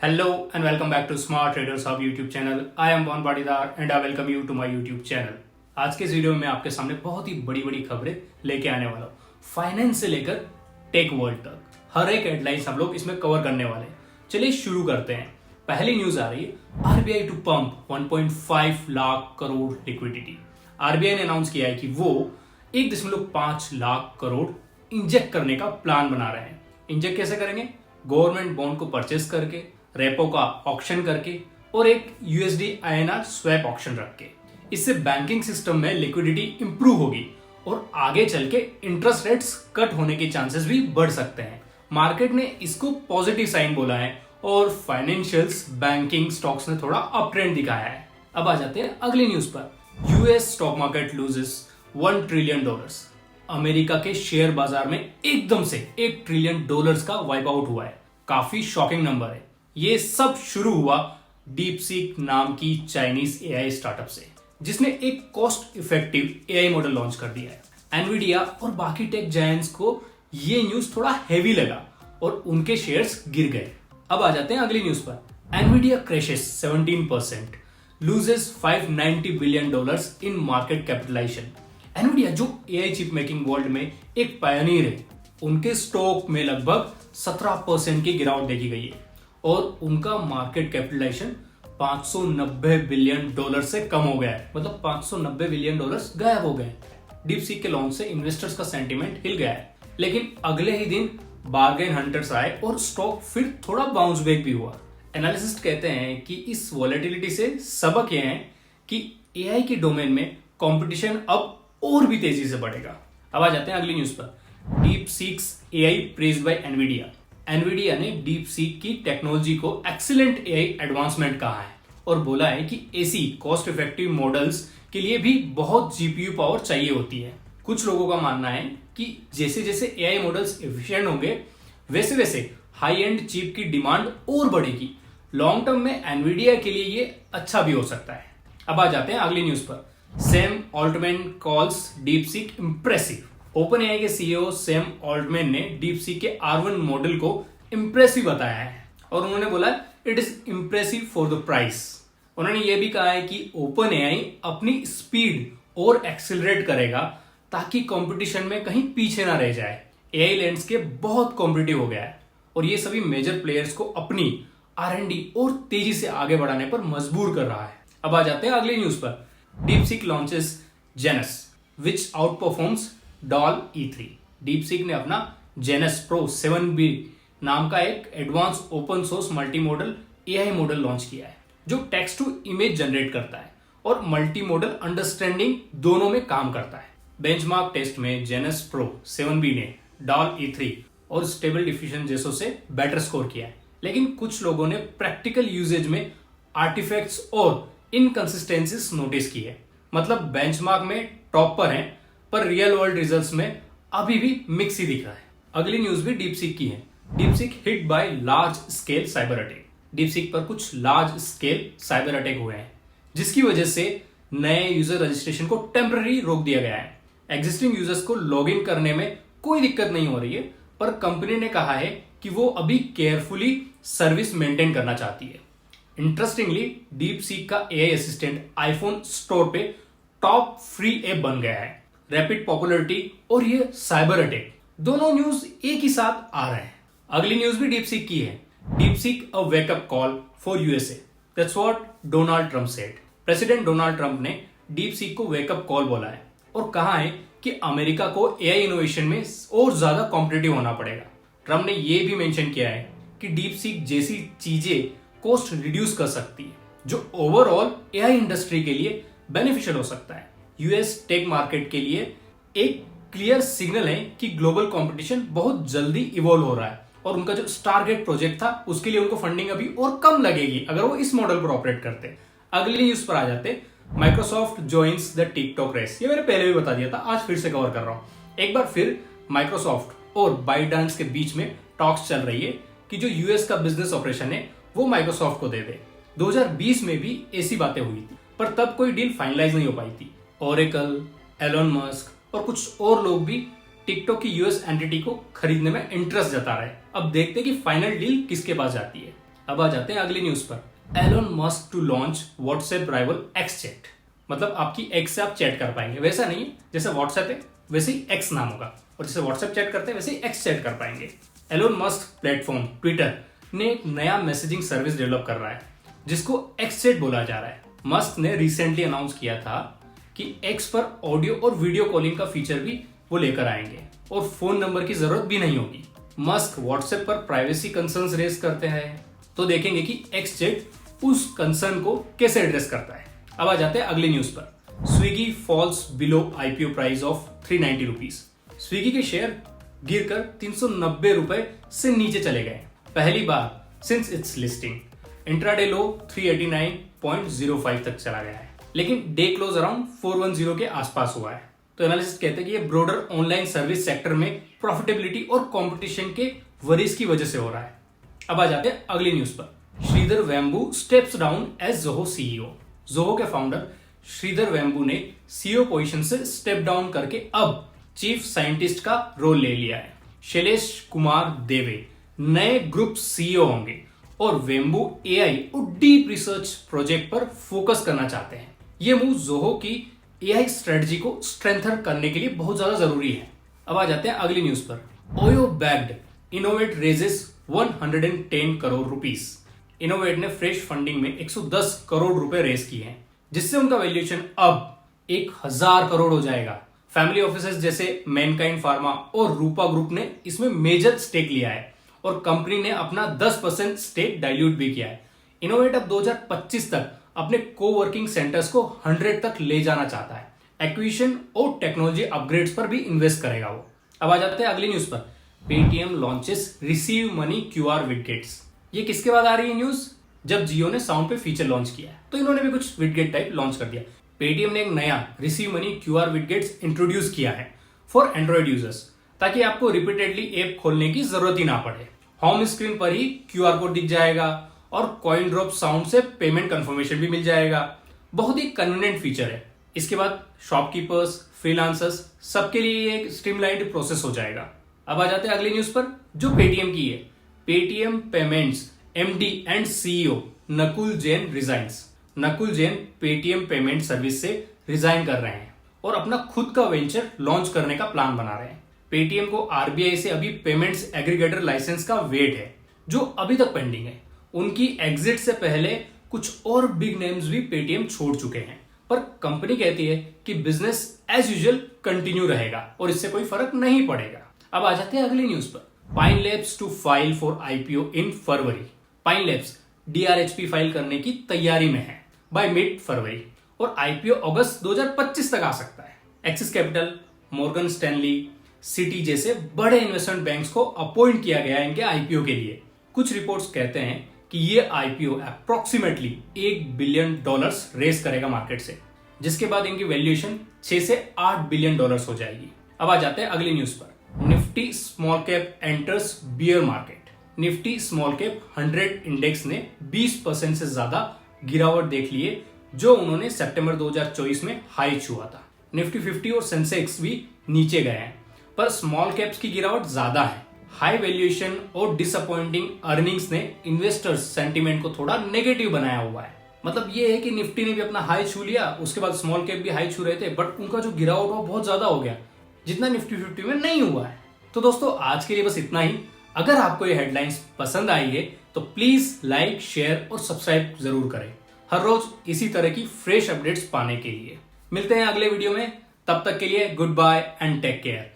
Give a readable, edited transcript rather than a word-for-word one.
Hello and welcome back to Smart Traders Hub YouTube channel. I am Bon Patidar and I welcome you to my YouTube channel. आज के इस video में मैं आपके सामने बहुत ही बड़ी बड़ी खबरें लेके आने वाला हूँ, फाइनेंस से लेकर टेक वर्ल्ड तक। हर एक हेडलाइंस हम लोग इसमें कवर करने वाले हैं। चलिए शुरू करते हैं। पहली न्यूज आ रही है, RBI to pump 1.5 lakh crore liquidity. RBI ने अनाउंस किया है कि वो 1.5 लाख करोड़ इंजेक्ट करने का प्लान बना रहे हैं। इंजेक्ट कैसे करेंगे? गवर्नमेंट बॉन्ड को परचेस करके, रेपो का ऑक्शन करके और एक यूएसडी आईएनआर स्वैप ऑक्शन रख के। इससे बैंकिंग सिस्टम में लिक्विडिटी इंप्रूव होगी और आगे चल के इंटरेस्ट रेट्स कट होने के चांसेस भी बढ़ सकते हैं। मार्केट ने इसको पॉजिटिव साइन बोला है और फाइनेंशियल्स, बैंकिंग स्टॉक्स ने थोड़ा अप ट्रेंड दिखाया है। अब आ जाते हैं अगली न्यूज पर। US stock market loses $1 trillion. America के शेयर बाजार में एकदम से $1 ट्रिलियन का वाइप आउट हुआ है। काफी शॉकिंग नंबर है। ये सब शुरू हुआ डीपसीक नाम की चाइनीज एआई स्टार्टअप से, जिसने एक cost effective AI model launch कर दिया है। एनवीडिया और बाकी टेक जायंट्स को ये न्यूज थोड़ा हैवी लगा और उनके शेयर्स गिर गए। अब आ जाते हैं अगली न्यूज पर। Nvidia crashes 17%, loses $590 billion in market capitalization. Nvidia जो एआई चिप मेकिंग वर्ल्ड में एक पायनियर है, उनके स्टॉक में लगभग 17% की गिरावट देखी गई है और उनका मार्केट कैपिटलाइजेशन $590 बिलियन से कम हो गया है। मतलब $590 बिलियन गायब हो गए। डीपसीक के लॉन्च से इन्वेस्टर्स का सेंटीमेंट हिल गया है, लेकिन अगले ही दिन बार्गेन हंटर्स आए और स्टॉक फिर थोड़ा बाउंस बैक भी हुआ। एनालिसिस्ट कहते हैं कि इस वॉलेटिलिटी से सबक यह है कि एआई के डोमेन में कंपटीशन अब और भी तेजी से बढ़ेगा। अब आ जाते हैं अगली न्यूज पर। DeepSeek's AI praised by Nvidia. Nvidia ने डीपसीक की टेक्नोलॉजी को एक्सीलेंट एआई एडवांसमेंट कहा है और बोला है कि ऐसी कॉस्ट इफेक्टिव मॉडल्स के लिए भी बहुत जीपीयू पावर चाहिए होती है। कुछ लोगों का मानना है कि जैसे जैसे एआई मॉडल्स एफिशिएंट होंगे, वैसे वैसे हाई एंड चिप की डिमांड और बढ़ेगी। लॉन्ग टर्म में एनवीडिया के लिए ये अच्छा भी हो सकता है। अब आ जाते हैं अगली न्यूज पर। Sam Altman calls DeepSeek impressive. Open AI के सीईओ सैम ऑल्टमैन ने डीपसीक के R1 मॉडल को इंप्रेसिव बताया है और उन्होंने बोला it is impressive for the price. उन्होंने ये भी कहा है कि ओपन एआई अपनी स्पीड और एक्सेलरेट करेगा ताकि कंपटीशन में कहीं पीछे ना रह जाए। एआई लैंडस्केप बहुत कॉम्पिटिटिव हो गया है और ये सभी मेजर प्लेयर्स को अपनी R&D और तेजी से आगे बढ़ाने पर मजबूर कर रहा है। अब आ जाते हैं अगली न्यूज पर। DeepSeek launches Janus which outperforms DALL-E3। DeepSeek ने अपना जेनस प्रो 7B नाम का एक advance open source multimodal AI model launch किया है, जो टेक्स्ट टू इमेज जनरेट करता है और मल्टी मॉडल अंडरस्टैंडिंग दोनों में काम करता है। बेंचमार्क टेस्ट में जेनस प्रो 7B ने DALL-E3 और स्टेबल डिफ्यूजन जैसों से बेटर स्कोर किया है, लेकिन कुछ लोगों ने प्रैक्टिकल यूजेज में आर्टिफैक्ट्स और इनकंसिस्टेंसीज नोटिस की है। मतलब बेंचमार्क में टॉप पर है पर रियल वर्ल्ड रिजल्ट्स में अभी भी मिक्स ही दिख रहा है। अगली न्यूज भी डीपसीक की है। DeepSeek hit by large scale cyber attack. DeepSeek पर कुछ लार्ज स्केल साइबर अटैक हुए हैं, जिसकी वजह से नए यूजर रजिस्ट्रेशन को टेम्पररी रोक दिया गया है। एग्जिस्टिंग यूजर्स को लॉग इन करने में कोई दिक्कत नहीं हो रही है, पर कंपनी ने कहा है कि वो अभी केयरफुली सर्विस मेंटेन करना चाहती है। इंटरेस्टिंगली डीपसीक का एआई असिस्टेंट आईफोन स्टोर पे टॉप फ्री ऐप बन गया है। रैपिड पॉपुलरिटी और ये साइबर अटैक, दोनों न्यूज एक ही साथ आ रहे हैं। अगली न्यूज भी डीपसीक की है। DeepSeek a wake up call for USA, that's what Donald Trump said. President Donald Trump ने डीपसीक को वेकअप कॉल बोला है और कहा है कि अमेरिका को एआई इनोवेशन में और ज्यादा कॉम्पिटिटिव होना पड़ेगा। ट्रम्प ने यह भी मेंशन किया है कि डीपसीक जैसी चीजें कॉस्ट रिड्यूस कर सकती है, जो ओवरऑल एआई इंडस्ट्री के लिए बेनिफिशियल हो सकता है। यूएस टेक मार्केट के लिए एक क्लियर सिग्नल है कि ग्लोबल कंपटीशन बहुत जल्दी इवॉल्व हो रहा है और उनका जो स्टारगेट प्रोजेक्ट था उसके लिए उनको फंडिंग अभी और कम लगेगी अगर वो इस मॉडल पर ऑपरेट करते। अगली न्यूज पर आ जाते। Microsoft joins the TikTok race. ये मैंने पहले भी बता दिया था, आज फिर से कवर कर रहा हूं। एक बार फिर माइक्रोसॉफ्ट और बाइडांस के बीच में टॉक्स चल रही है कि जो यूएस का बिजनेस ऑपरेशन है वो माइक्रोसॉफ्ट को दे दे। 2020 में भी ऐसी बातें हुई थी, पर तब कोई डील फाइनलाइज नहीं हो पाई थी। ओरेकल, एलोन मस्क और कुछ और लोग भी टिकटॉक की यूएस एंटिटी को खरीदने में इंटरेस्ट जता रहे हैं। अब देखते हैं कि फाइनल डील किसके पास जाती है। अब आ जाते हैं अगली न्यूज पर। Elon Musk to launch WhatsApp rival X chat. मतलब आपकी एक्स से आप चैट कर पाएंगे। वैसा नहीं है, जैसे व्हाट्सएप है वैसे ही एक्स नाम होगा, और जैसे व्हाट्सएप चैट करते हैं वैसे ही एक्स चैट कर पाएंगे। एलोन मस्क प्लेटफॉर्म ट्विटर ने एक नया मैसेजिंग सर्विस डेवलप कर रहा है जिसको एक्स चैट बोला जा रहा है। मस्क ने रिसेंटली अनाउंस किया था कि एक्स पर ऑडियो और वीडियो कॉलिंग का फीचर भी वो लेकर आएंगे और फोन नंबर की जरूरत भी नहीं होगी। मस्क व्हाट्सएप पर प्राइवेसी कंसर्न्स रेज करते हैं, तो देखेंगे कि एक्स चैट उस कंसर्न को कैसे एड्रेस करता है। अब आ जाते हैं अगली न्यूज पर। Swiggy falls below IPO price of 390 rupees. Swiggy के शेयर गिरकर 390 रुपए से नीचे चले गए, पहली बार सिंस इट्स लिस्टिंग। इंट्राडे लो 389.05 तक चला गया है, लेकिन डे क्लोज अराउंड 410 के आसपास हुआ है। तो एनालिस्ट कहते हैं कि ये ब्रॉडर ऑनलाइन सर्विस सेक्टर में प्रॉफिटेबिलिटी और कंपटीशन के वरीज की वजह से हो रहा है। अब आ जाते हैं अगली न्यूज पर। Sridhar Vembu steps down as Zoho CEO. Zoho के फाउंडर श्रीधर वेम्बू ने सीईओ पोजीशन से स्टेप डाउन करके अब चीफ साइंटिस्ट का रोल ले लिया है। शैलेश कुमार देवे नए ग्रुप सीईओ होंगे और वेम्बू एआई और डीप रिसर्च प्रोजेक्ट पर फोकस करना चाहते हैं। ये मूव जोहो की एआई स्ट्रेटजी को स्ट्रेंथन करने के लिए बहुत ज्यादा जरूरी है। अब आ जाते हैं अगली न्यूज पर। OYO bagged innovate raises 110 crore rupees. Innovate ने फ्रेश फंडिंग में 110 करोड़ रुपए रेज किए हैं, जिससे उनका वैल्यूएशन अब 1000 करोड़ हो जाएगा। फैमिली ऑफिसेस जैसे मैनकाइंड फार्मा और रूपा ग्रुप ने इसमें मेजर स्टेक लिया है और कंपनी ने अपना 10% स्टेक डाइल्यूट भी किया है। इनोवेट अब 2025 तक अपने कोवर्किंग सेंटर्स को 100 तक ले जाना चाहता है। एक्विजिशन और टेक्नोलॉजी अपग्रेड्स पर भी इन्वेस्ट करेगा वो। अब आ जाते हैं अगली न्यूज पर। Paytm launches receive money QR widgets. ये किसके बाद आ रही है न्यूज? जब जियो ने साउंड पे फीचर लॉन्च किया है, तो इन्होंने भी कुछ विडगेट टाइप लॉन्च कर दिया। पेटीएम ने एक नया रिसीव मनी क्यूआर विडगेट्स इंट्रोड्यूस किया है फॉर एंड्रॉइड यूजर्स, ताकि आपको रिपीटेडली ऐप खोलने की जरूरत ही ना पड़े। होम स्क्रीन पर ही क्यूआर कोड दिख जाएगा और कॉइन ड्रॉप साउंड से पेमेंट कंफर्मेशन भी मिल जाएगा। बहुत ही कन्वीनियंट फीचर है। इसके बाद शॉपकीपर्स, फ्रीलांसर्स सबके लिए ये एक स्ट्रीमलाइन्ड प्रोसेस हो जाएगा। अब आ जाते हैं अगली न्यूज पर जो पेटीएम की है। Paytm payments MD and CEO Nakul Jain resigns. Nakul Jain Paytm payment service से रिजाइन कर रहे हैं और अपना खुद का वेंचर लॉन्च करने का प्लान बना रहे हैं। पेटीएम को आरबीआई से अभी पेमेंट्स एग्रीगेटर लाइसेंस का वेट है, जो अभी तक पेंडिंग है। उनकी एग्जिट से पहले कुछ और बिग नेम्स भी पेटीएम छोड़ चुके हैं, पर कंपनी कहती है कि बिजनेस एज यूजुअल कंटिन्यू रहेगा और इससे कोई फर्क नहीं पड़ेगा। अब आ जाते हैं अगली न्यूज पर। Pine Labs to file for IPO in February. Pine Labs DRHP file करने की तैयारी में है बाय मिड फरवरी, और आईपीओ अगस्त 2025 तक आ सकता है। Axis capital, Morgan Stanley, city जैसे बड़े इन्वेस्टमेंट बैंक्स को अपॉइंट किया गया है इनके आईपीओ के लिए। कुछ रिपोर्ट्स कहते हैं कि ये आईपीओ अप्रोक्सीमेटली $1 बिलियन रेस करेगा मार्केट से, जिसके बाद इनकी वैल्यूएशन 6 से 8 बिलियन डॉलर्स हो जाएगी। अब आ जाते हैं अगली न्यूज पर। Nifty small cap enters beer market. Nifty small cap 100 index ने 20% से ज्यादा गिरावट देख ली है, जो उन्होंने सितंबर 2024 में हाई छुआ था। निफ्टी 50 और सेंसेक्स भी नीचे गए हैं, पर स्मॉल कैप्स की गिरावट ज्यादा है। हाई वैल्यूएशन और डिसअपॉइंटिंग अर्निंग्स ने इन्वेस्टर्स सेंटीमेंट को थोड़ा नेगेटिव बनाया हुआ है। मतलब ये है कि निफ्टी ने भी अपना हाई छू लिया, उसके बाद स्मॉल कैप भी हाई छू रहे थे, बट उनका जो गिरावट हुआ बहुत ज्यादा हो गया, जितना निफ्टी 50 में नहीं हुआ है। तो दोस्तों आज के लिए बस इतना ही। अगर आपको ये हेडलाइंस पसंद आई है तो प्लीज लाइक, शेयर और सब्सक्राइब जरूर करें, हर रोज इसी तरह की फ्रेश अपडेट्स पाने के लिए। मिलते हैं अगले वीडियो में, तब तक के लिए goodbye and take care.